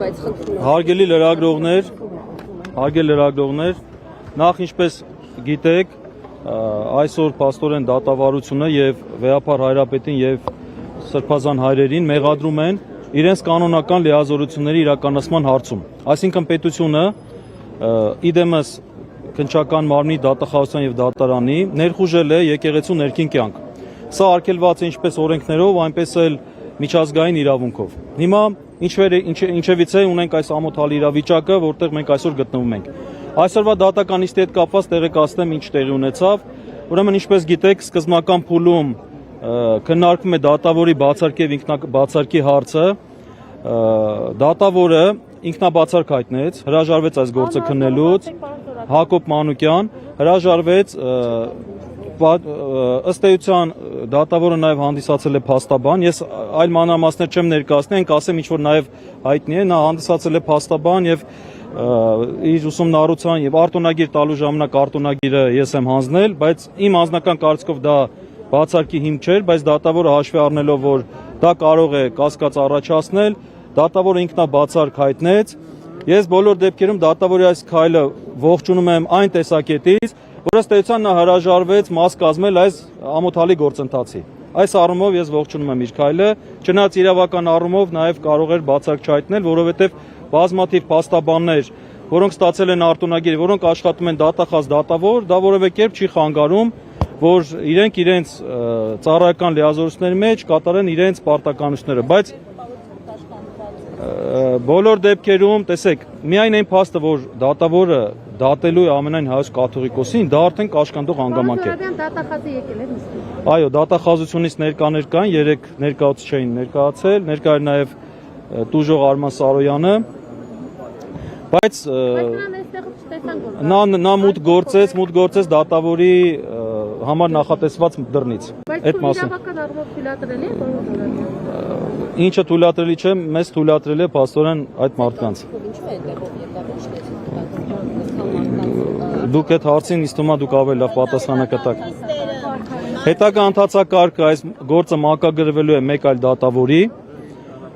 Հարգելի լրագրողներ, նախ ինչպես գիտեք, այսօր փաստորեն դատավարությունը եւ վեհապար հայրապետին եւ սրբազան հայրերին մեղադրում են իրենց կանոնական լիազորությունների իրականացման հարցում։ Այսինքն պետությունը իդեմս քննչական մարմնի դատախազության եւ դատարանի ներխուժել է եկեղեցու ներքին կյանք։ Սա արգելված է ինչպես օրենքներով, այնպես էլ միջազգային իրավունքով։ Հիմա ինչևից է ունենք այս ամոթալի իրավիճակը, որտեղ մենք այսօր գտնվում ենք։ Այսօրվա դատական նիստի հետ կապված տեղեկացնեմ ինչ տեղի ունեցավ։ Ուրեմն ինչպես գիտեք, սկզբնական փուլում քննարկվում է դատավորի բացարկի եւ ինքնաբացարկի հարցը։ Դատավորը ինքնաբացարկ հայտնեց, հրաժարվեց այս գործը քննելուց։ Հակոբ Մանուկյան հրաժարվեց, ըստ էության դատավորը նաև հանդիսացել է փաստաբան, ես այլ մանրամասներ չեմ ներկայացնի, այնք ասեմ ինչ որ նաև հայտնի է, նա հանդիսացել է փաստաբան եւ իր ուսումնառության եւ արտոնագիր տալու ժամանակ արտոնագիրը ես եմ հանձնել, բայց իմ անձնական կարծիքով դա բացարկի հիմք չէր, բայց դատավորը հաշվի առնելով, որ դա կարող է կասկած առաջացնել, դատավորը ինքնաբացարկ հայտնեց։ Ես բոլոր դեպքերում դատավորի այս քայլը ողջունում եմ այն տեսակետից, որ ըստ էության նա հրաժարվեց մաս կազմել այս ամոթալի գործընթացի։ Այս առումով ես ողջունում եմ իր քայլը, չնայած իրավական առումով նաև կարող էր բացարկ չհայտնել, որովհետև բազմաթիվ փաստաբաններ, որոնք ստացել են արտոնագիր, որոնք աշխատում են դատախազ դատավոր, դա որևէ կերպ չի խանգարում, որ իրենք իրենց ծառայական լիազորությունների մեջ կատարեն իրենց պարտականությունները, բայց բոլոր դեպքերում, տեսեք, միայն այն փաստը, որ դատավորը դատելու է ամենայն հայոց կաթողիկոսին, դա արդեն կաշկանդող հանգամանք է։ Դատախազի եկել է նստի։ Այո, դատախազությունից ներկաներ կային, 3 ներկայացուցիչ էին ներկայացել, ներկա էր նաև տուժող Արման Սարոյանը, բայց նա մուտք գործեց դատավորի համար նախատեսված դռնից։ Այդ մասին իրավական առումով թույլատրելի է Ինչը թույլատրելի չէ, մեզ թույլատրելի է փաստորեն այդ մարդկանց։ Դուք այդ հարցին ինձ թվում է դուք ավելի լավ պատասխանը կտաք։ Հետագա ընթացակարգը այս գործը մակագրվելու է մեկ այլ դատավորի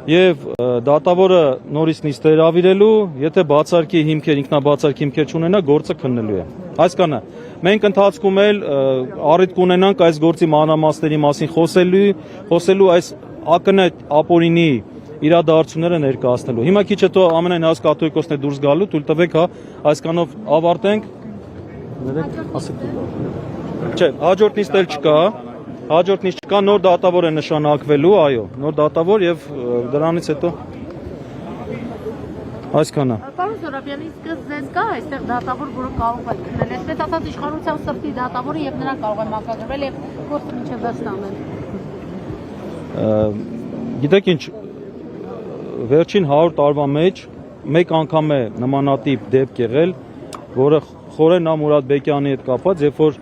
եւ դատավորը նորից նիստ է հրավիրելու, եթե բացարկի հիմքեր, ինքնաբացարկի հիմքեր չունենա, գործը քննելու է։ Այսքանը, մենք ընթացքում էլ առիթ կունենանք այս գործի մանրամասների մասին խոսելու այս ակնհայտ ապօրինի իրադարձությունները ներկայացնելու։ Հիմա քիչ հետո ամենայն հայոց կաթողիկոսներ դուրս գալու, թույլ տվեք, հա, այսքանով ավարտենք։ Չէ, հաջորդ նիստ էլ չկա, նոր դատավոր է նշանակվելու, այո, նոր դատավոր եւ դրանից հետո այսքանը։ Պարոն Զորաբյան, իսկ ձեզ կա այստեղ դատավոր, որը կարող է քննել, այսպես ասած իշխանության սրտի դատավորը եւ նրան կարող է մակագրվել եւ գործը մինչեւ վերջ տանել։ Գիտեք ինչ, վերջին 100 տարվա մեջ մեկ անգամ է նմանատիպ դեպք եղել, որը Խորեն Մուրադբեկյանի հետ կապված, երբ որ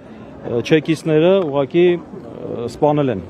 չեկիստները ուղղակի սպանել են